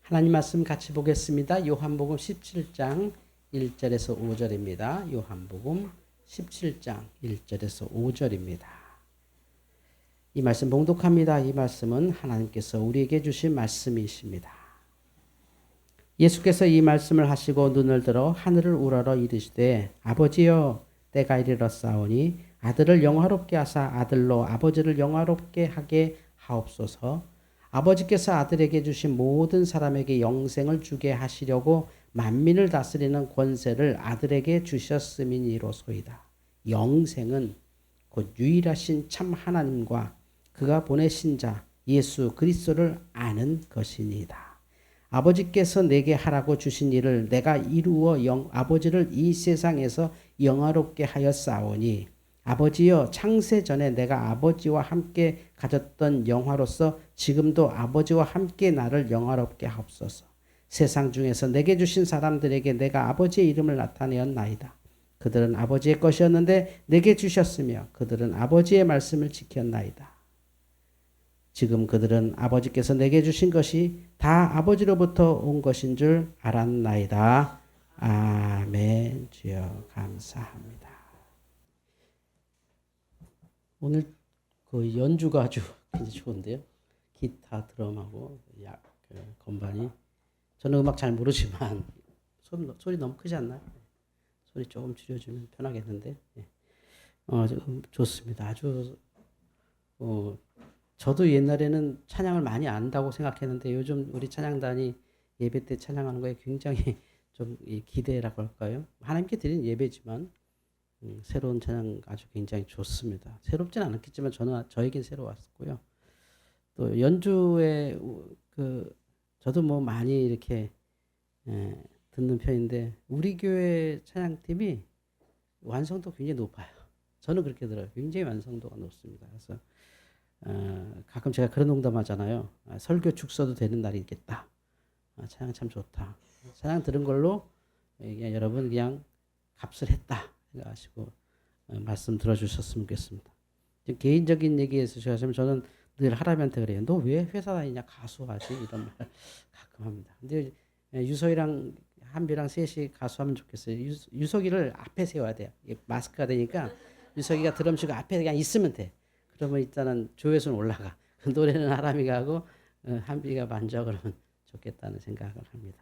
하나님 말씀 같이 보겠습니다. 요한복음 17장 1절에서 5절입니다. 요한복음 17장 1절에서 5절입니다. 이 말씀 봉독합니다. 이 말씀은 하나님께서 우리에게 주신 말씀이십니다. 예수께서 이 말씀을 하시고 눈을 들어 하늘을 우러러 이르시되 아버지여 때가 이르렀사오니 아들을 영화롭게 하사 아들로 아버지를 영화롭게 하게 하옵소서. 아버지께서 아들에게 주신 모든 사람에게 영생을 주게 하시려고 만민을 다스리는 권세를 아들에게 주셨음이니로소이다. 영생은 곧 유일하신 참 하나님과 그가 보내신 자 예수 그리스도를 아는 것이니이다. 아버지께서 내게 하라고 주신 일을 내가 이루어 아버지를 이 세상에서 영화롭게 하였사오니 아버지여 창세 전에 내가 아버지와 함께 가졌던 영화로서 지금도 아버지와 함께 나를 영화롭게 하옵소서. 세상 중에서 내게 주신 사람들에게 내가 아버지의 이름을 나타내었나이다. 그들은 아버지의 것이었는데 내게 주셨으며 그들은 아버지의 말씀을 지켰나이다. 지금 그들은 아버지께서 내게 주신 것이 다 아버지로부터 온 것인 줄 알았나이다. 아멘. 주여 감사합니다. 오늘 그 연주가 아주 굉장히 좋은데요. 기타, 드럼하고 건반이. 저는 음악 잘 모르지만 소리 너무 크지 않나요? 소리 조금 줄여주면 편하겠는데. 좋습니다. 아주 저도 옛날에는 찬양을 많이 안다고 생각했는데 요즘 우리 찬양단이 예배 때 찬양하는 거에 굉장히 좀 기대라고 할까요? 하나님께 드린 예배지만 새로운 찬양 아주 굉장히 좋습니다. 새롭진 않았겠지만 저에겐 새로웠고요. 또 연주에 저도 뭐 많이 이렇게 듣는 편인데 우리 교회 찬양팀이 완성도 굉장히 높아요. 저는 그렇게 들어요. 굉장히 완성도가 높습니다. 그래서 가끔 제가 그런 농담하잖아요. 설교 축서도 되는 날이 있겠다. 찬양 참 좋다. 찬양 들은 걸로 여러분 그냥 값을 했다 하시고 말씀 들어주셨으면 좋겠습니다. 개인적인 얘기에서 저는 늘 하람이한테 그래요. 너 왜 회사 다니냐 가수하지? 이런 말 가끔 합니다. 근데 유석이랑 한비랑 셋이 가수하면 좋겠어요. 유석이를 앞에 세워야 돼요. 마스크가 되니까 유석이가 드럼 치고 앞에 그냥 있으면 돼. 그러면 일단은 조회수는 올라가. 노래는 하람이가 하고 한비가 만져 그러면 좋겠다는 생각을 합니다.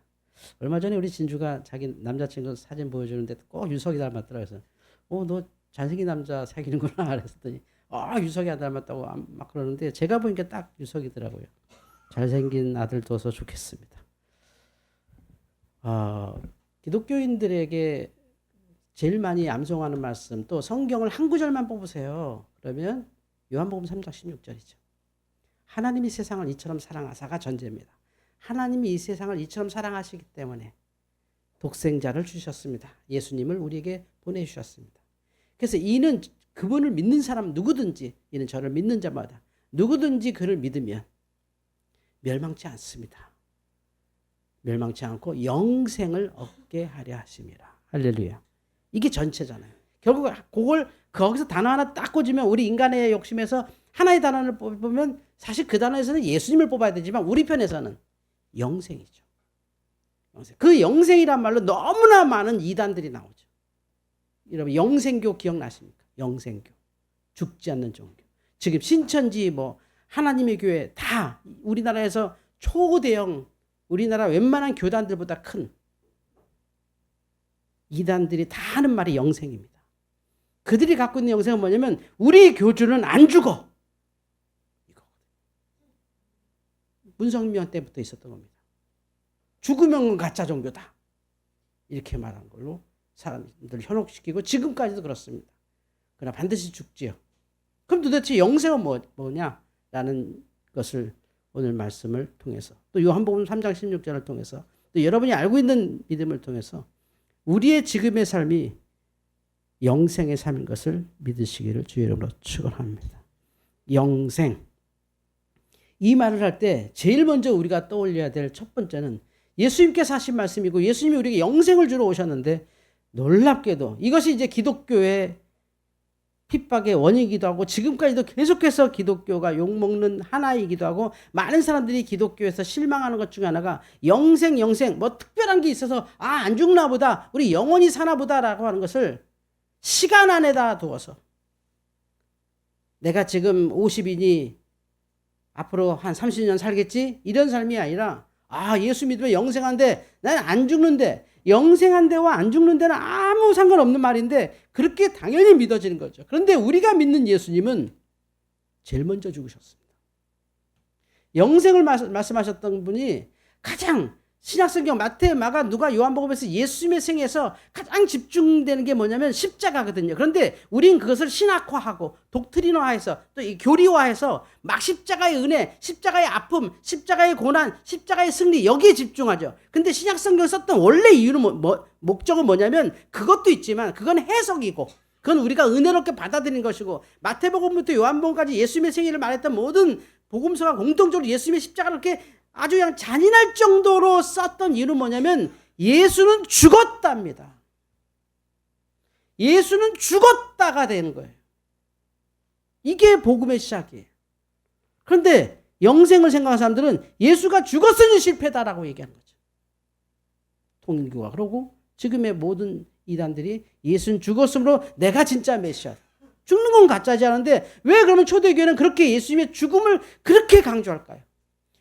얼마 전에 우리 진주가 자기 남자친구 사진 보여주는데 꼭 유석이 닮았더라고요. 그래서 너 잘생긴 남자 사귀는구나 그랬더니 유석이 안 닮았다고 막 그러는데 제가 보니까 딱 유석이더라고요. 잘생긴 아들 둬서 좋겠습니다. 기독교인들에게 제일 많이 암송하는 말씀 또 성경을 한 구절만 뽑으세요. 그러면 요한복음 3장 16절이죠. 하나님이 세상을 이처럼 사랑하사가 전제입니다. 하나님이 이 세상을 이처럼 사랑하시기 때문에 독생자를 주셨습니다. 예수님을 우리에게 보내주셨습니다. 그래서 이는 그분을 믿는 사람 누구든지 이는 저를 믿는 자마다 누구든지 그를 믿으면 멸망치 않습니다. 멸망치 않고 영생을 얻게 하려 하심이라. 할렐루야. 이게 전체잖아요. 결국 그걸 거기서 단어 하나 딱 꽂으면 우리 인간의 욕심에서 하나의 단어를 뽑으면 사실 그 단어에서는 예수님을 뽑아야 되지만 우리 편에서는 영생이죠. 그 영생이란 말로 너무나 많은 이단들이 나오죠. 여러분 영생교 기억나십니까? 영생교. 죽지 않는 종교. 지금 신천지 하나님의 교회 다 우리나라에서 초대형 우리나라 웬만한 교단들보다 큰 이단들이 다 하는 말이 영생입니다. 그들이 갖고 있는 영생은 뭐냐면 우리 교주는 안 죽어. 문성명 때부터 있었던 겁니다. 죽으면 가짜 종교다. 이렇게 말한 걸로 사람들 현혹시키고 지금까지도 그렇습니다. 그러나 반드시 죽지요. 그럼 도대체 영생은 뭐냐라는 것을 오늘 말씀을 통해서 또 요한복음 3장 16절을 통해서 또 여러분이 알고 있는 믿음을 통해서 우리의 지금의 삶이 영생의 삶인 것을 믿으시기를 주의 이름으로 축원합니다. 영생. 이 말을 할 때 제일 먼저 우리가 떠올려야 될 첫 번째는 예수님께서 하신 말씀이고 예수님이 우리에게 영생을 주러 오셨는데 놀랍게도 이것이 이제 기독교의 핍박의 원인이기도 하고 지금까지도 계속해서 기독교가 욕먹는 하나이기도 하고 많은 사람들이 기독교에서 실망하는 것 중에 하나가 영생 뭐 특별한 게 있어서 안 죽나 보다 우리 영원히 사나 보다라고 하는 것을 시간 안에다 두어서 내가 지금 50이니 앞으로 한 30년 살겠지? 이런 삶이 아니라 예수 믿으면 영생한데 난 안 죽는데 영생한데와 안 죽는 데는 아무 상관없는 말인데 그렇게 당연히 믿어지는 거죠. 그런데 우리가 믿는 예수님은 제일 먼저 죽으셨습니다. 영생을 말씀하셨던 분이 가장 신약성경 마태, 마가, 누가, 요한복음에서 예수님의 생애에서 가장 집중되는 게 뭐냐면 십자가거든요. 그런데 우린 그것을 신학화하고 독트린화해서 또 이 교리화해서 막 십자가의 은혜, 십자가의 아픔, 십자가의 고난, 십자가의 승리 여기에 집중하죠. 근데 신약성경 썼던 원래 이유는 목적은 뭐냐면 그것도 있지만 그건 해석이고 그건 우리가 은혜롭게 받아들인 것이고 마태복음부터 요한복음까지 예수님의 생애를 말했던 모든 복음서가 공통적으로 예수님의 십자가를 이렇게 아주 그냥 잔인할 정도로 썼던 이유는 뭐냐면 예수는 죽었답니다. 예수는 죽었다가 되는 거예요. 이게 복음의 시작이에요. 그런데 영생을 생각하는 사람들은 예수가 죽었으니 실패다라고 얘기하는 거죠. 통일교가 그러고 지금의 모든 이단들이 예수는 죽었으므로 내가 진짜 메시아다. 죽는 건 가짜지 않은데 왜 그러면 초대교회는 그렇게 예수님의 죽음을 그렇게 강조할까요?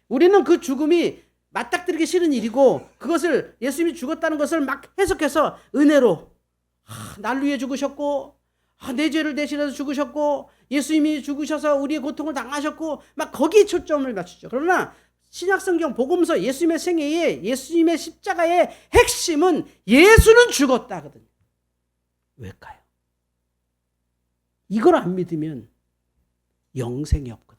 우리는 그 죽음이 맞닥뜨리기 싫은 일이고 그것을 예수님이 죽었다는 것을 막 해석해서 은혜로 날 위해 죽으셨고 내 죄를 대신해서 죽으셨고 예수님이 죽으셔서 우리의 고통을 당하셨고 막 거기에 초점을 맞추죠. 그러나 신약성경 복음서 예수님의 생애에 예수님의 십자가의 핵심은 예수는 죽었다거든요. 왜일까요? 이걸 안 믿으면 영생이 없거든요.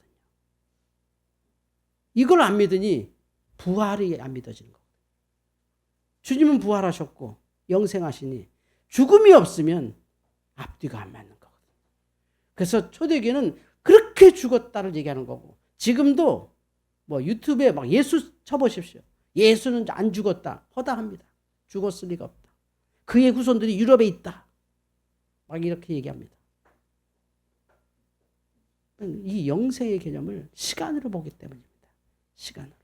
이걸 안 믿으니 부활이 안 믿어지는 거예요. 주님은 부활하셨고 영생하시니 죽음이 없으면 앞뒤가 안 맞는 거거든요. 그래서 초대교회는 그렇게 죽었다를 얘기하는 거고 지금도 유튜브에 막 예수 쳐보십시오. 예수는 안 죽었다. 허다합니다. 죽었을 리가 없다. 그의 후손들이 유럽에 있다. 막 이렇게 얘기합니다. 이 영생의 개념을 시간으로 보기 때문입니다. 시간으로.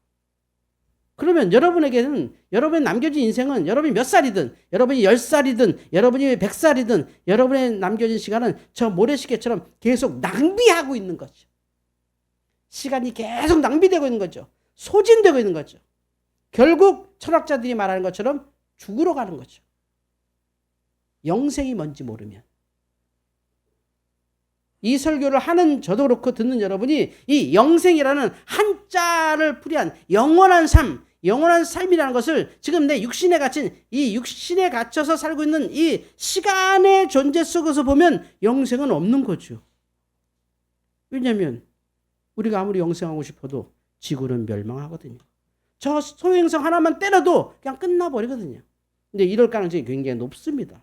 그러면 여러분에게는 여러분의 남겨진 인생은 여러분이 몇 살이든 여러분이 10살이든 여러분이 100살이든 여러분의 남겨진 시간은 저 모래시계처럼 계속 낭비하고 있는 거죠. 시간이 계속 낭비되고 있는 거죠. 소진되고 있는 거죠. 결국 철학자들이 말하는 것처럼 죽으러 가는 거죠. 영생이 뭔지 모르면. 이 설교를 하는 저도 그렇고 듣는 여러분이 이 영생이라는 한자를 풀이한 영원한 삶, 영원한 삶이라는 것을 지금 내 육신에 갇힌 이 육신에 갇혀서 살고 있는 이 시간의 존재 속에서 보면 영생은 없는 거죠. 왜냐하면 우리가 아무리 영생하고 싶어도 지구는 멸망하거든요. 저 소행성 하나만 때려도 그냥 끝나버리거든요. 근데 이럴 가능성이 굉장히 높습니다.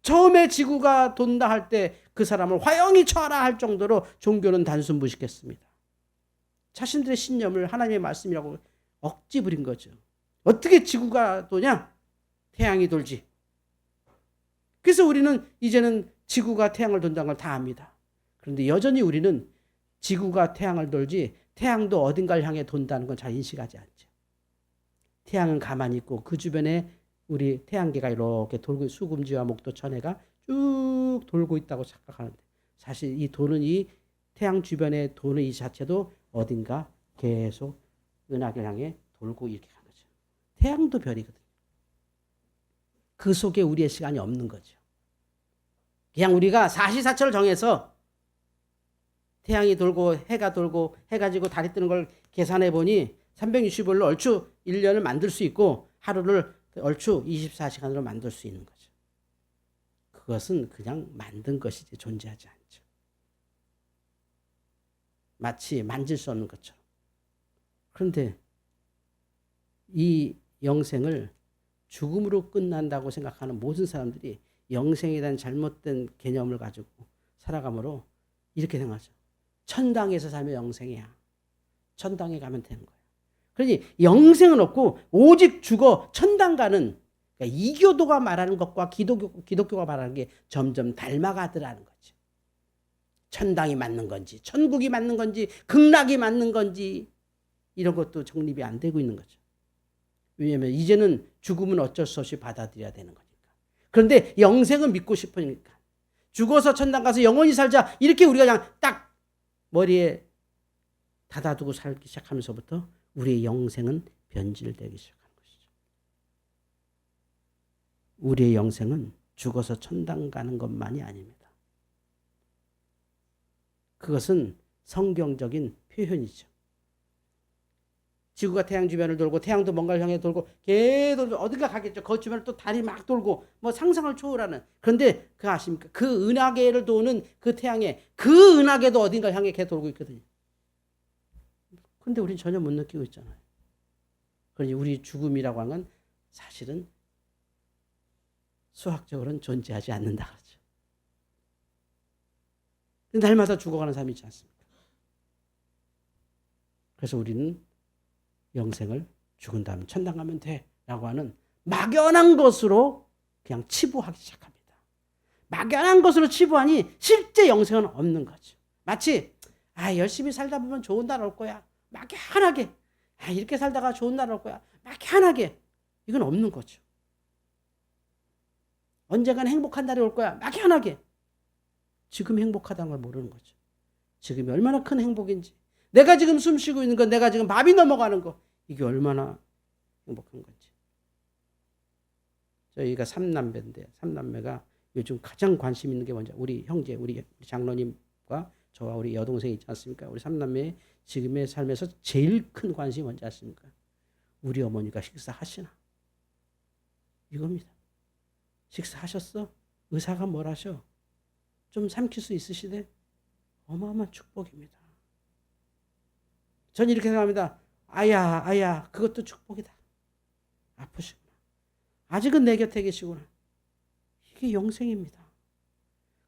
처음에 지구가 돈다 할 때 그 사람을 화영이 쳐라 할 정도로 종교는 단순 무식했습니다. 자신들의 신념을 하나님의 말씀이라고 억지 부린 거죠. 어떻게 지구가 도냐? 태양이 돌지. 그래서 우리는 이제는 지구가 태양을 돈다는 걸 다 압니다. 그런데 여전히 우리는 지구가 태양을 돌지 태양도 어딘가를 향해 돈다는 건 잘 인식하지 않죠. 태양은 가만히 있고 그 주변에 우리 태양계가 이렇게 돌고 수금지와 목도 천해가 쭉 돌고 있다고 착각하는데 사실 이 도는 이 태양 주변에 도는 이 자체도 어딘가 계속 은하계를 향해 돌고 이렇게 가는 거죠. 태양도 별이거든요. 그 속에 우리의 시간이 없는 거죠. 그냥 우리가 사시사철을 정해서 태양이 돌고 해가 돌고 해가 지고 달이 뜨는 걸 계산해 보니 365일로 얼추 1년을 만들 수 있고 하루를 얼추 24시간으로 만들 수 있는 거죠. 그것은 그냥 만든 것이지 존재하지 않죠. 마치 만질 수 없는 것처럼. 그런데 이 영생을 죽음으로 끝난다고 생각하는 모든 사람들이 영생에 대한 잘못된 개념을 가지고 살아가므로 이렇게 생각하죠. 천당에서 살면 영생이야. 천당에 가면 되는 거예요. 그러니 영생은 없고 오직 죽어 천당 가는 그러니까 이교도가 말하는 것과 기독교가 말하는 게 점점 닮아가더라는 거죠. 천당이 맞는 건지, 천국이 맞는 건지, 극락이 맞는 건지 이런 것도 정립이 안 되고 있는 거죠. 왜냐하면 이제는 죽음은 어쩔 수 없이 받아들여야 되는 거니까. 그런데 영생은 믿고 싶으니까. 죽어서 천당 가서 영원히 살자 이렇게 우리가 그냥 딱 머리에 닫아두고 살기 시작하면서부터 우리의 영생은 변질되기 시작하는 것이죠. 우리의 영생은 죽어서 천당 가는 것만이 아닙니다. 그것은 성경적인 표현이죠. 지구가 태양 주변을 돌고 태양도 뭔가를 향해 돌고 계속 어딘가 가겠죠. 그 주변을 또 달이 막 돌고 뭐 상상을 초월하는. 그런데 그 아십니까? 그 은하계를 도는 그 태양에 그 은하계도 어딘가 향해 계속 돌고 있거든요. 그런데 우리는 전혀 못 느끼고 있잖아요. 그러니 우리 죽음이라고 하는 건 사실은 수학적으로는 존재하지 않는다 그러죠. 날마다 죽어가는 삶이 있지 않습니까? 그래서 우리는 영생을 죽은 다음에 천당 가면 돼 라고 하는 막연한 것으로 그냥 치부하기 시작합니다. 막연한 것으로 치부하니 실제 영생은 없는 거죠. 마치 열심히 살다 보면 좋은 날 올 거야. 막연하게 이렇게 살다가 좋은 날 올 거야. 막연하게 이건 없는 거죠. 언젠간 행복한 날이 올 거야. 막연하게 지금 행복하다는 걸 모르는 거죠. 지금이 얼마나 큰 행복인지, 내가 지금 숨 쉬고 있는 거, 내가 지금 밥이 넘어가는 거, 이게 얼마나 행복한 건지. 저희가 3남매인데 3남매가 요즘 가장 관심 있는 게 뭔지, 우리 형제, 우리 장로님과 저와 우리 여동생이 있지 않습니까? 우리 3남매의 지금의 삶에서 제일 큰 관심이 뭔지 아십니까? 우리 어머니가 식사하시나? 이겁니다. 식사하셨어? 의사가 뭘 하셔? 좀 삼킬 수 있으시대? 어마어마한 축복입니다. 전 이렇게 생각합니다. 아야, 그것도 축복이다. 아프시구나. 아직은 내 곁에 계시구나. 이게 영생입니다.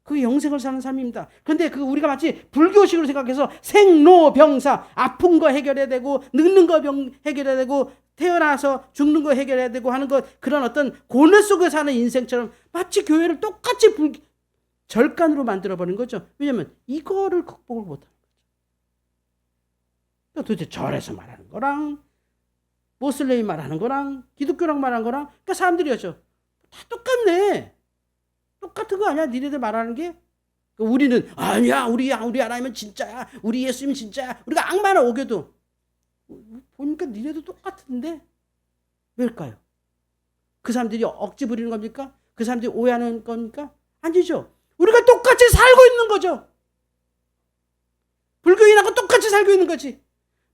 그게 영생을 사는 삶입니다. 그런데 우리가 마치 불교식으로 생각해서 생로병사, 아픈 거 해결해야 되고, 늙는 거 해결해야 되고, 태어나서 죽는 거 해결해야 되고 하는 것, 그런 어떤 고뇌 속에 사는 인생처럼 마치 교회를 똑같이 절간으로 만들어버린 거죠. 왜냐하면 이거를 극복을 못하는 거죠. 도대체 절에서 말하는 거랑 모슬렘이 말하는 거랑 기독교랑 말하는 거랑 그러니까 사람들이었죠. 다 똑같네. 똑같은 거 아니야? 니네들 말하는 게? 우리는 아니야. 우리 하나님은 진짜야. 우리 예수님은 진짜야. 우리가 악마나 오겨도 보니까 니네도 똑같은데 왜일까요? 그 사람들이 억지 부리는 겁니까? 그 사람들이 오해하는 겁니까? 아니죠. 우리가 똑같이 살고 있는 거죠. 불교인하고 똑같이 살고 있는 거지.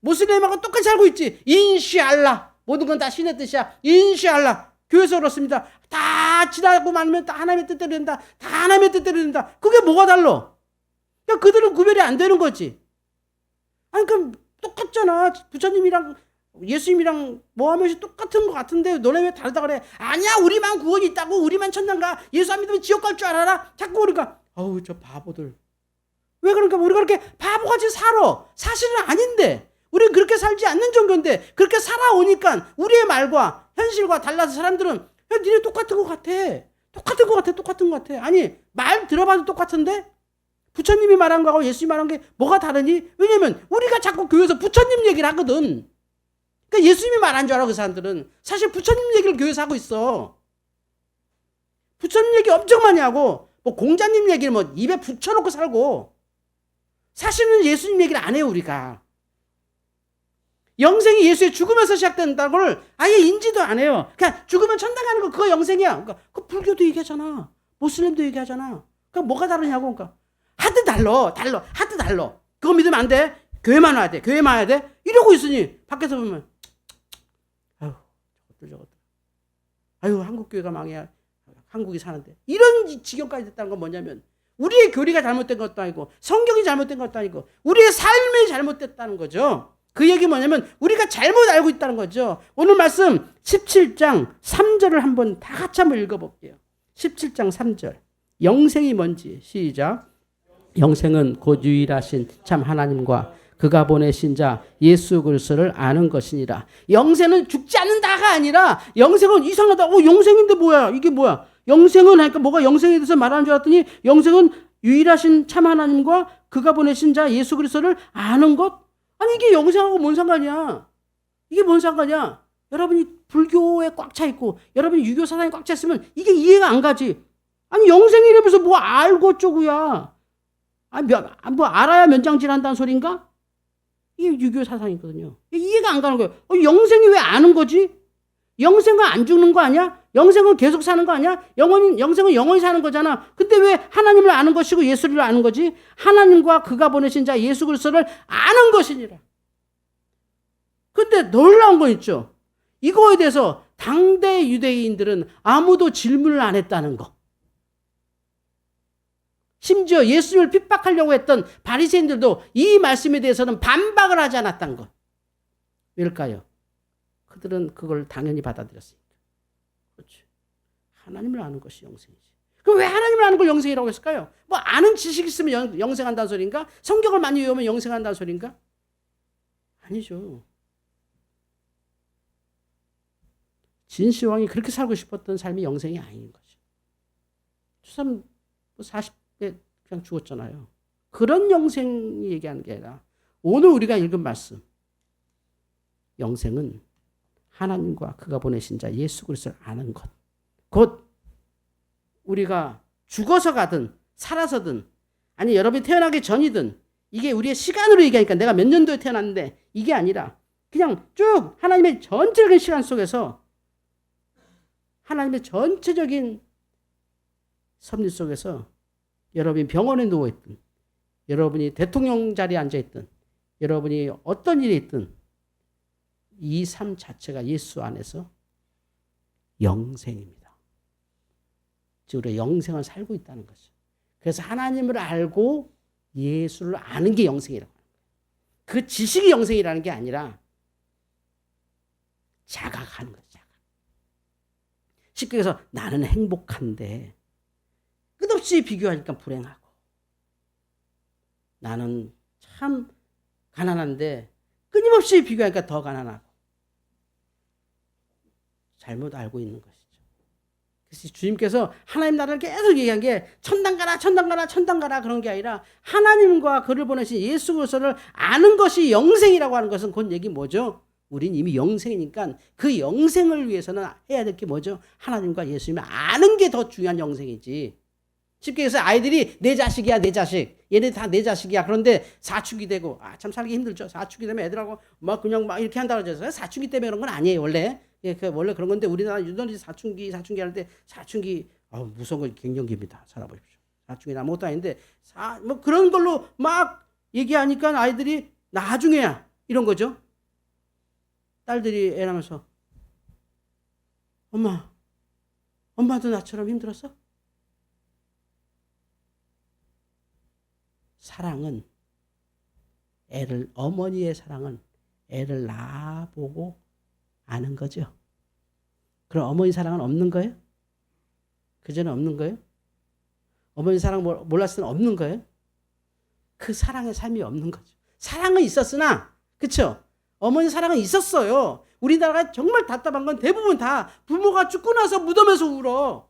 모슬렘하고 똑같이 살고 있지. 인시알라. 모든 건 다 신의 뜻이야. 인시알라. 교회에서 그렇습니다. 다 지나고 말면 다 하나님의 뜻대로 된다. 다 하나님의 뜻대로 된다. 그게 뭐가 달라? 그러니까 그들은 구별이 안 되는 거지. 아니 그럼 똑같잖아. 부처님이랑 예수님이랑 뭐 하면서 똑같은 것 같은데 너네 왜 다르다 그래? 아니야, 우리만 구원이 있다고. 우리만 천당 가. 예수 안 믿으면 지옥 갈 줄 알아라. 자꾸 우리가 저 바보들. 왜 그러니까 우리가 그렇게 바보같이 살아. 사실은 아닌데 우리는 그렇게 살지 않는 종교인데 그렇게 살아오니까 우리의 말과 현실과 달라서 사람들은 야, 니네 똑같은 것 같아. 똑같은 것 같아. 아니 말 들어봐도 똑같은데 부처님이 말한 거하고 예수님이 말한 게 뭐가 다르니? 왜냐면 우리가 자꾸 교회에서 부처님 얘기를 하거든. 그러니까 예수님이 말한 줄 알아. 그 사람들은 사실 부처님 얘기를 교회에서 하고 있어. 부처님 얘기 엄청 많이 하고 뭐 공자님 얘기를 뭐 입에 붙여놓고 살고 사실은 예수님 얘기를 안 해요. 우리가 영생이 예수의 죽음에서 시작된다는 걸 아예 인지도 안 해요. 그냥 죽으면 천당 가는 거 그거 영생이야. 그러니까 그 불교도 얘기하잖아. 모슬렘도 얘기하잖아. 그러니까 뭐가 다르냐고. 그러니까 하드 달러. 그거 믿으면 안 돼. 교회만 와야 돼. 이러고 있으니 밖에서 보면 저것들. 한국 교회가 망해야 한국이 사는데. 이런 지경까지 됐다는 건 뭐냐면 우리의 교리가 잘못된 것도 아니고 성경이 잘못된 것도 아니고 우리의 삶이 잘못됐다는 거죠. 그 얘기 뭐냐면 우리가 잘못 알고 있다는 거죠. 오늘 말씀 17장 3절을 한번 다 같이 한번 읽어볼게요. 17장 3절. 영생이 뭔지 시작. 영생은 곧 유일하신 참 하나님과 그가 보내신 자 예수 그리스도를 아는 것이니라. 영생은 죽지 않는다가 아니라 영생은 이상하다. 영생인데 뭐야? 이게 뭐야? 영생은 하니까 뭐가 영생에 대해서 말하는 줄 알았더니 영생은 유일하신 참 하나님과 그가 보내신 자 예수 그리스도를 아는 것? 아니 이게 영생하고 뭔 상관이야? 이게 뭔 상관이야? 여러분이 불교에 꽉 차 있고 여러분이 유교 사상에 꽉 차 있으면 이게 이해가 안 가지. 아니 영생이라면서 뭐 알고 쪼구야. 뭐 알아야 면장질 한다는 소린가? 이게 유교 사상이거든요. 이해가 안 가는 거예요. 영생이 왜 아는 거지? 영생은 안 죽는 거 아니야? 영생은 계속 사는 거 아니야? 영생은 영원히 사는 거잖아. 근데 왜 하나님을 아는 것이고 예수를 아는 거지? 하나님과 그가 보내신 자 예수 그리스도를 아는 것이니라. 근데 놀라운 건 있죠. 이거에 대해서 당대 유대인들은 아무도 질문을 안 했다는 거. 심지어 예수님을 핍박하려고 했던 바리새인들도 이 말씀에 대해서는 반박을 하지 않았다는 것. 왜일까요? 그들은 그걸 당연히 받아들였으니까. 그렇죠. 하나님을 아는 것이 영생이지. 그럼 왜 하나님을 아는 걸 영생이라고 했을까요? 뭐 아는 지식이 있으면 영생한다는 소린가? 성경을 많이 외우면 영생한다는 소린가? 아니죠. 진시황이 그렇게 살고 싶었던 삶이 영생이 아닌 거죠. 저 사람 40대 그냥 죽었잖아요. 그런 영생이 얘기하는 게 아니라 오늘 우리가 읽은 말씀. 영생은 하나님과 그가 보내신 자 예수 그리스도를 아는 것. 곧 우리가 죽어서 가든 살아서든 아니 여러분이 태어나기 전이든 이게 우리의 시간으로 얘기하니까 내가 몇 년도에 태어났는데 이게 아니라 그냥 쭉 하나님의 전체적인 시간 속에서 하나님의 전체적인 섭리 속에서 여러분이 병원에 누워있든 여러분이 대통령 자리에 앉아있든 여러분이 어떤 일이 있든 이 삶 자체가 예수 안에서 영생입니다. 즉 우리가 영생을 살고 있다는 거죠. 그래서 하나님을 알고 예수를 아는 게 영생이라고 하는 거예요. 그 지식이 영생이라는 게 아니라 자각하는 거죠. 자각. 쉽게 해서 나는 행복한데 끝없이 비교하니까 불행하고 나는 참 가난한데 끊임없이 비교하니까 더 가난하고 잘못 알고 있는 것이죠. 그래서 주님께서 하나님 나라를 계속 얘기한 게 천당 가라 천당 가라 천당 가라 그런 게 아니라 하나님과 그를 보내신 예수 그리스도를 아는 것이 영생이라고 하는 것은 곧 얘기 뭐죠? 우린 이미 영생이니까 그 영생을 위해서는 해야 될 게 뭐죠? 하나님과 예수님을 아는 게 더 중요한 영생이지. 쉽게 해서 아이들이 내 자식이야 내 자식. 얘네 다 내 자식이야. 그런데 사춘기 되고 참 살기 힘들죠. 사춘기 되면 애들하고 막 그냥 막 이렇게 한다고 그러죠. 사춘기 때문에 그런 건 아니에요 원래. 예, 원래 그런 건데 우리나라 유전이 사춘기 할 때 사춘기 무서운 건 갱년기입니다. 살아보십시오. 사춘기는 아무것도 아닌데 뭐 그런 걸로 막 얘기하니까 아이들이 나중에야 이런 거죠. 딸들이 애 낳으면서 엄마도 나처럼 힘들었어? 사랑은 어머니의 사랑은 애를 낳아보고 아는 거죠. 그럼 어머니 사랑은 없는 거예요? 그전에 없는 거예요? 어머니 사랑 몰랐을 때는 없는 거예요? 그 사랑의 삶이 없는 거죠. 사랑은 있었으나, 그쵸? 어머니 사랑은 있었어요. 우리나라가 정말 답답한 건 대부분 다 부모가 죽고 나서 무덤에서 울어.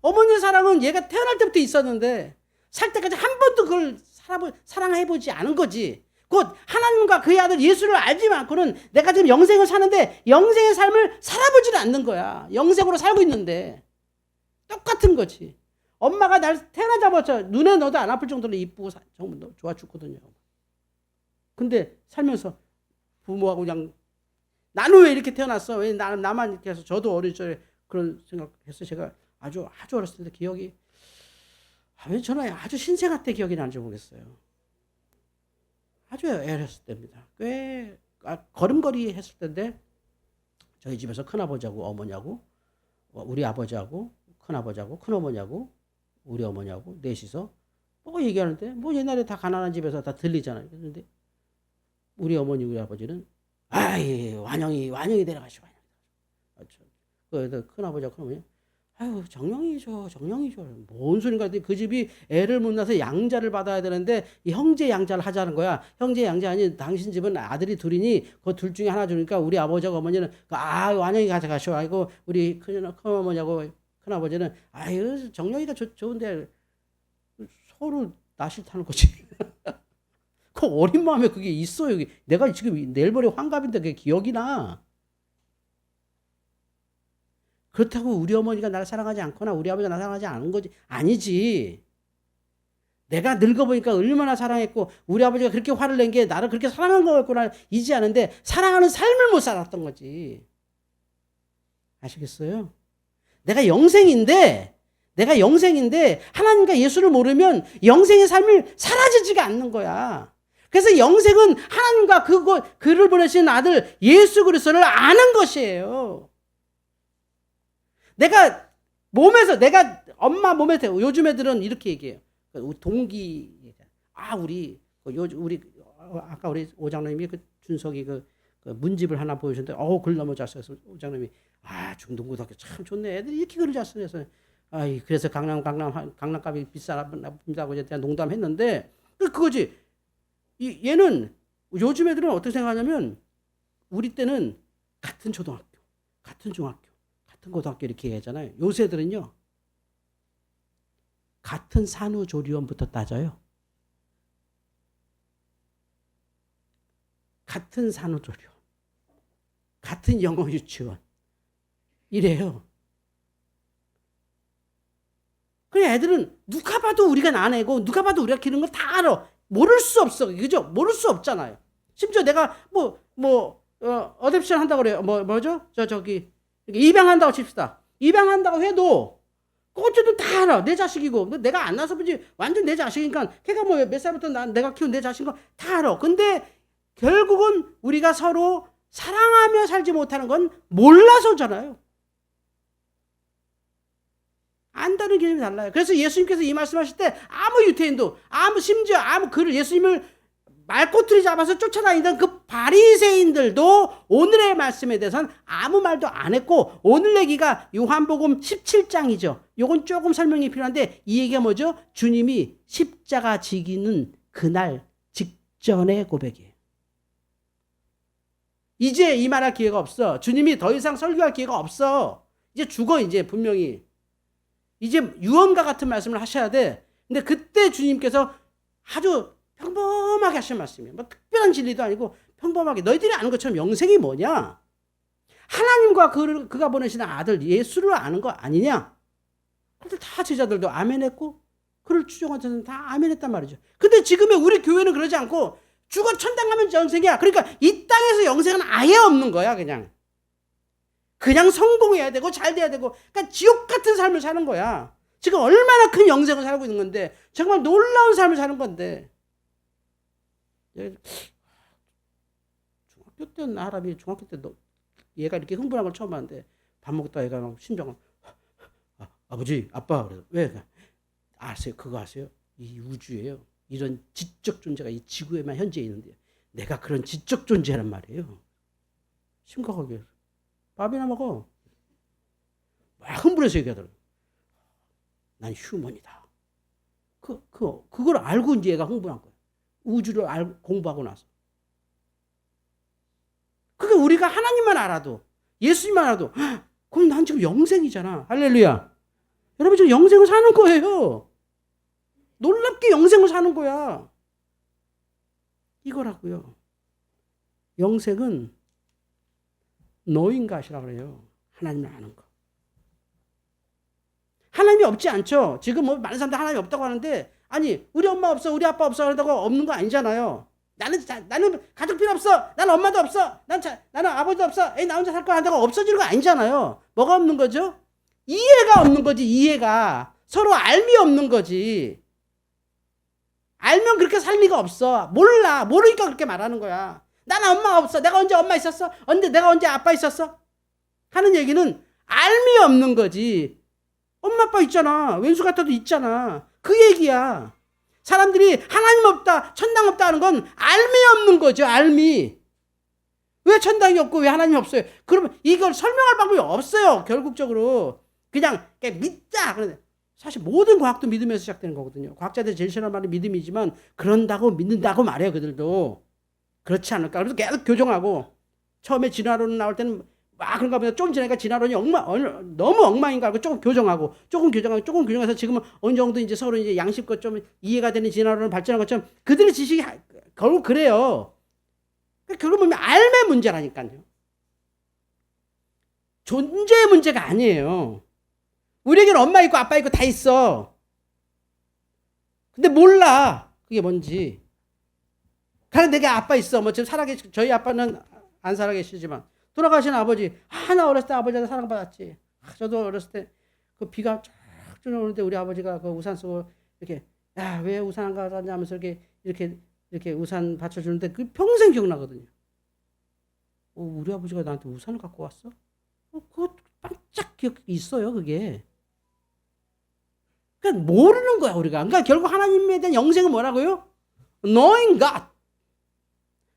어머니 사랑은 얘가 태어날 때부터 있었는데 살 때까지 한 번도 그걸 사랑해보지 않은 거지. 곧 하나님과 그의 아들 예수를 알지 않고는 내가 지금 영생을 사는데 영생의 삶을 살아보지는 않는 거야. 영생으로 살고 있는데. 똑같은 거지. 엄마가 날 태어나자마자 눈에 넣어도 안 아플 정도로 이쁘고 정말 좋아 죽거든요. 근데 살면서 부모하고 그냥 나는 왜 이렇게 태어났어? 왜 나만 이렇게 해서 저도 어릴 적에 그런 생각했어요. 제가 아주 어렸을 때 기억이 왜 저는 아주 신생아 때 기억이 나는지 모르겠어요. 아주 어렸을 때입니다. 꽤 걸음걸이 했을 때인데 저희 집에서 큰아버지하고 어머니하고 우리 아버지하고 큰아버지하고 큰어머니하고 우리 어머니하고 넷이서 뭐 얘기하는데 뭐 옛날에 다 가난한 집에서 다 들리잖아요. 그런데 우리 어머니 우리 아버지는 완영이 데려가시오. 그 큰아버지하고 큰어머니 아유, 정령이죠. 뭔 소린가. 그 집이 애를 못 낳아서 양자를 받아야 되는데 이 형제 양자를 하자는 거야. 형제 양자 아니, 당신 집은 아들이 둘이니 그 둘 중에 하나 주니까 우리 아버지하고 어머니는 완영이 가져가시오. 아이고 우리 큰어머니하고 큰아버지는 아유 정령이가 좋은데 서로 나 싫다는 거지. 그 어린 마음에 그게 있어. 여기 내가 지금 내일 모레 환갑인데 그게 기억이 나. 그렇다고 우리 어머니가 나를 사랑하지 않거나 우리 아버지가 나를 사랑하지 않은 거지. 아니지. 내가 늙어보니까 얼마나 사랑했고 우리 아버지가 그렇게 화를 낸 게 나를 그렇게 사랑한 거였구나 이지 않은데 사랑하는 삶을 못 살았던 거지. 아시겠어요? 내가 영생인데 하나님과 예수를 모르면 영생의 삶을 살아지지가 않는 거야. 그래서 영생은 하나님과 그를 보내신 아들 예수 그리스도를 아는 것이에요. 내가 엄마 몸에서 요즘 애들은 이렇게 얘기해요. 동기 우리 아까 우리 오장님이 그 준석이 그 문집을 하나 보여주는데 글 너무 잘 써서 오장님이 중등고등학교 참 좋네. 애들이 이렇게 글을 잘 쓰면서 그래서 강남값이 비싸다고 제가 농담했는데 그거지. 얘는 요즘 애들은 어떻게 생각하냐면 우리 때는 같은 초등학교, 같은 중학교, 같은 고등학교 이렇게 하잖아요. 요새 애들은요. 같은 산후조리원부터 따져요. 같은 산후조리원, 같은 영어 유치원 이래요. 그래 애들은 누가 봐도 우리가 나내고 누가 봐도 우리가 기른 걸 다 알아. 모를 수 없어. 그죠? 모를 수 없잖아요. 심지어 내가 어댑션 한다고 그래요. 뭐죠? 저기 입양한다고 칩시다. 입양한다고 해도 어쨌든 다 알아. 내 자식이고 내가 안 낳아서 그렇지 완전 내 자식이니까 걔가 몇 살부터 내가 키운 내 자식인 거 다 알아. 근데 결국은 우리가 서로 사랑하며 살지 못하는 건 몰라서잖아요. 안다는 개념이 달라요. 그래서 예수님께서 이 말씀하실 때 아무 유태인도 심지어 그를 예수님을 말꼬투리 잡아서 쫓아다니던 그 바리새인들도 오늘의 말씀에 대해서는 아무 말도 안 했고 오늘 얘기가 요한복음 17장이죠. 요건 조금 설명이 필요한데 이 얘기가 뭐죠? 주님이 십자가 지기는 그날 직전의 고백이에요. 이제 이 말할 기회가 없어. 주님이 더 이상 설교할 기회가 없어. 이제 죽어 이제 분명히. 이제 유언과 같은 말씀을 하셔야 돼. 근데 그때 주님께서 아주 평범하게 하신 말씀이에요. 특별한 진리도 아니고 평범하게 너희들이 아는 것처럼 영생이 뭐냐? 하나님과 그가 보내신 아들 예수를 아는 거 아니냐? 그런데 다 제자들도 아멘했고 그를 추종한 자들은 다 아멘했단 말이죠. 근데 지금의 우리 교회는 그러지 않고 죽어 천당 가면 영생이야. 그러니까 이 땅에서 영생은 아예 없는 거야. 그냥 성공해야 되고 잘 돼야 되고 그러니까 지옥 같은 삶을 사는 거야. 지금 얼마나 큰 영생을 살고 있는 건데 정말 놀라운 삶을 사는 건데 중학교 때였나 사람이 중학교 때 얘가 이렇게 흥분한 걸 처음 봤는데 밥 먹다 얘가 막 심장을 아버지 아빠 그래서 왜 아세요? 그거 아세요? 이 우주에요 이런 지적 존재가 이 지구에만 현재 있는데 내가 그런 지적 존재란 말이에요. 심각하게 밥이나 먹어. 막 흥분해서 얘기하더라고. 난 휴먼이다. 그걸 알고 이제 얘가 흥분한 거야. 우주를 공부하고 나서. 그게 우리가 하나님만 알아도, 예수님만 알아도, 그럼 난 지금 영생이잖아. 할렐루야. 여러분 지금 영생을 사는 거예요. 놀랍게 영생을 사는 거야. 이거라고요. 영생은 노인갓이라고 그래요. 하나님을 아는 거. 하나님이 없지 않죠. 지금 많은 사람들 하나님이 없다고 하는데 아니 우리 엄마 없어 우리 아빠 없어 그런다고 없는 거 아니잖아요. 나는 가족 필요 없어. 나는 엄마도 없어. 나는 아버지도 없어. 나 혼자 살 거야 한다고 없어지는 거 아니잖아요. 뭐가 없는 거죠? 이해가 없는 거지. 이해가. 서로 알미 없는 거지. 알면 그렇게 살 리가 없어. 모르니까 그렇게 말하는 거야. 나는 엄마가 없어. 내가 언제 엄마 있었어? 내가 언제 아빠 있었어? 하는 얘기는 알미 없는 거지. 엄마 아빠 있잖아. 왼수 같아도 있잖아. 그 얘기야. 사람들이 하나님 없다, 천당 없다 하는 건 알미 없는 거죠. 알미. 왜 천당이 없고 왜 하나님이 없어요? 그러면 이걸 설명할 방법이 없어요. 결국적으로. 그냥 믿자. 그런데 사실 모든 과학도 믿음에서 시작되는 거거든요. 과학자들이 제일 싫어하는 말이 믿음이지만 그런다고 믿는다고 말해요. 그들도. 그렇지 않을까. 그래서 계속 교정하고 처음에 진화론 나올 때는 막 그런가 보다 좀 지나니까 진화론이 너무 엉망인 거 알고 조금 교정하고 조금 교정해서 지금은 어느 정도 이제 서로 이제 양심껏 좀 이해가 되는 진화론을 발전한 것처럼 그들의 지식이 결국 그래요. 결국 보면 알매 문제라니까요. 존재의 문제가 아니에요. 우리에게는 엄마 있고 아빠 있고 다 있어. 근데 몰라. 그게 뭔지. 가령 내게 아빠 있어. 뭐 지금 저희 아빠는 안 살아계시지만 돌아가신 아버지. 나 어렸을 때 아버지한테 사랑받았지. 저도 어렸을 때 그 비가 쫙 오는데 우리 아버지가 그 우산 쓰고 이렇게 야, 왜 우산 안 가져왔냐 하면서 이렇게 우산 받쳐주는데 그 평생 기억나거든요. 우리 아버지가 나한테 우산을 갖고 왔어? 그거 반짝 기억 있어요, 그게. 그러니까 모르는 거야, 우리가. 그러니까 결국 하나님에 대한 영생은 뭐라고요? Knowing God.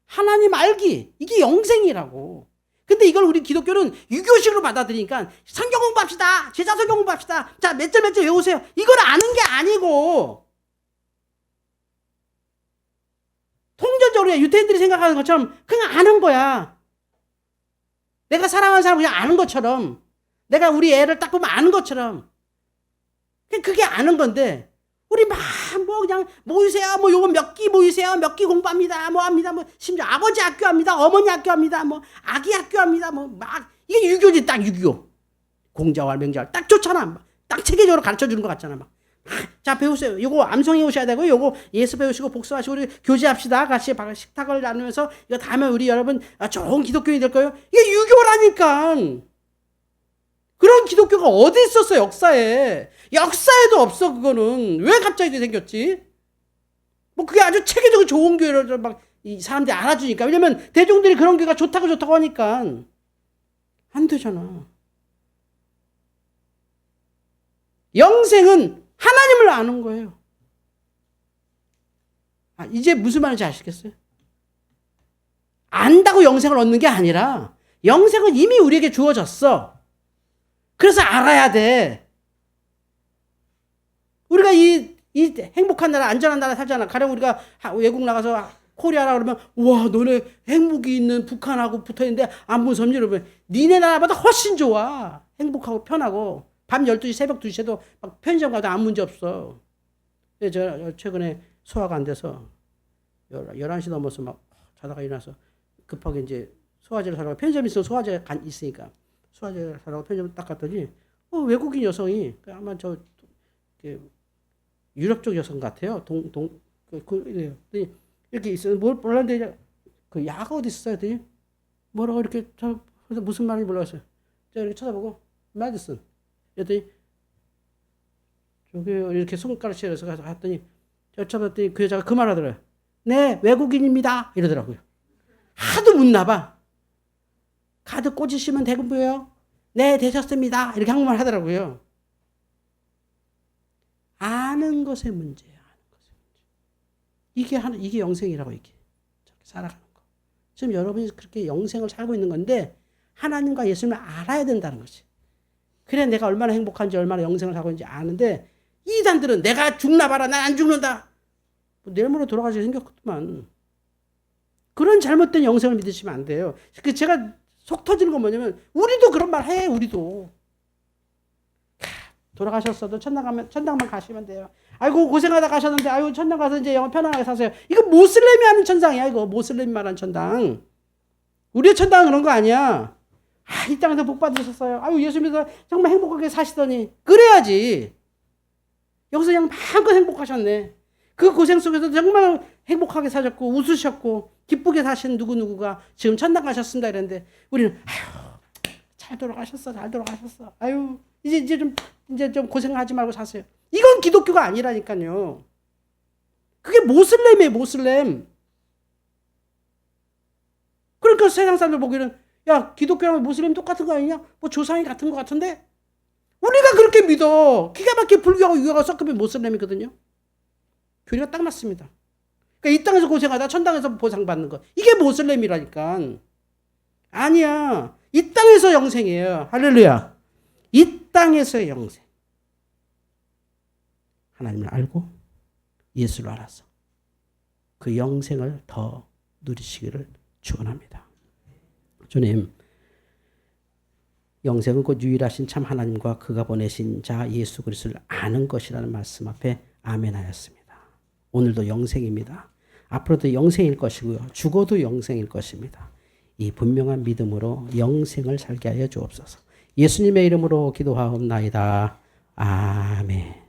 하나님 알기. 이게 영생이라고. 근데 이걸 우리 기독교는 유교식으로 받아들이니까 성경 공부합시다. 제자 성경 공부합시다. 자, 몇 절 외우세요. 이걸 아는 게 아니고 통전적으로 유대인들이 생각하는 것처럼 그냥 아는 거야. 내가 사랑하는 사람 그냥 아는 것처럼 내가 우리 애를 딱 보면 아는 것처럼 그게 아는 건데 우리 막 그냥 모이세요. 요거 몇 기 모이세요. 몇 기 공부합니다. 합니다. 심지어 아버지 학교합니다. 어머니 학교합니다. 아기 학교합니다. 막 이게 유교지 딱 유교. 공자왈 명자왈 딱 좋잖아. 딱 체계적으로 가르쳐 주는 것 같잖아. 막. 자 배우세요. 요거 암송해 오셔야 되고 요거 예수 배우시고 복습하시고 우리 교제합시다. 같이 식탁을 나누면서 이거 다 하면 우리 여러분 좋은 기독교인이 될 거예요. 이게 유교라니까. 그런 기독교가 어디 있었어 역사에. 역사에도 없어 그거는. 왜 갑자기 생겼지? 그게 아주 체계적으로 좋은 교회를 막 이 사람들이 알아주니까. 왜냐면 대중들이 그런 교회가 좋다고 하니까. 안 되잖아. 영생은 하나님을 아는 거예요. 이제 무슨 말인지 아시겠어요? 안다고 영생을 얻는 게 아니라 영생은 이미 우리에게 주어졌어. 그래서 알아야 돼. 우리가 이 행복한 나라, 안전한 나라 살잖아. 가령 우리가 외국 나가서 코리아라 그러면 와 너네 행복이 있는 북한하고 붙어있는데 안 무섭니? 그러면 니네 나라보다 훨씬 좋아. 행복하고 편하고 밤 12시 새벽 2시에도 막 편의점 가도 아무 문제 없어. 저 최근에 소화가 안 돼서 11시 넘어서 막 자다가 일어나서 급하게 이제 소화제를 사라고 편의점 있으면 소화제 있으니까 소화제를 사라고 편의점 딱 갔더니 외국인 여성이 아마 유럽 쪽 여성 같아요. 이렇게 있어요. 뭘 몰랐는데 그 야가 어디 있어요? 했더니 뭐라고 이렇게 그래서 무슨 말인지 몰랐어요. 제가 이렇게 쳐다보고 메디슨. 그랬더니 저기 이렇게 손가락질해서 가서 갔더니 여쭤봤더니 그 여자가 그 말 하더라고요. 네, 외국인입니다. 이러더라고요. 하도 묻나 봐. 카드 꽂으시면 되고요. 네, 되셨습니다. 이렇게 한국말 하더라고요. 아는 것의 문제야. 이게 영생이라고 이게 살아가는 거. 지금 여러분이 그렇게 영생을 살고 있는 건데 하나님과 예수님을 알아야 된다는 거지. 그래 내가 얼마나 행복한지 얼마나 영생을 하고 있는지 아는데 이단들은 내가 죽나 봐라 난 안 죽는다. 내일 모레 돌아가게 생겼구만. 그런 잘못된 영생을 믿으시면 안 돼요. 제가 속 터지는 건 뭐냐면 우리도 그런 말 해. 우리도. 돌아가셨어도 천당만 가시면 돼요. 아이고 고생하다 가셨는데 아이고 천당 가서 이제 영원 편안하게 사세요. 이거 모슬렘이 하는 천당이야. 이거 모슬렘이 말하는 천당. 우리의 천당은 그런 거 아니야. 이 땅에서 복 받으셨어요. 아유 예수님께서 정말 행복하게 사시더니 그래야지. 여기서 그냥 마음껏 행복하셨네. 그 고생 속에서 정말 행복하게 사셨고 웃으셨고 기쁘게 사신 누구누구가 지금 천당 가셨습니다 이랬는데 우리는 아유 잘 돌아가셨어. 아유 이제 좀 고생하지 말고 사세요. 이건 기독교가 아니라니까요. 그게 모슬렘이에요, 모슬렘. 그러니까 세상 사람들 보기에는 야 기독교랑 모슬렘 똑같은 거 아니냐? 조상이 같은 거 같은데? 우리가 그렇게 믿어. 기가 막히게 불교하고 유교가 섞으면 모슬렘이거든요. 교리가 딱 맞습니다. 그러니까 이 땅에서 고생하다 천당에서 보상받는 거. 이게 모슬렘이라니까. 아니야. 이 땅에서 영생이에요. 할렐루야. 이 땅에서의 영생. 하나님을 알고 예수를 알아서 그 영생을 더 누리시기를 축원합니다. 주님, 영생은 곧 유일하신 참 하나님과 그가 보내신 자 예수 그리스도를 아는 것이라는 말씀 앞에 아멘하였습니다. 오늘도 영생입니다. 앞으로도 영생일 것이고요. 죽어도 영생일 것입니다. 이 분명한 믿음으로 영생을 살게 하여 주옵소서. 예수님의 이름으로 기도하옵나이다. 아멘.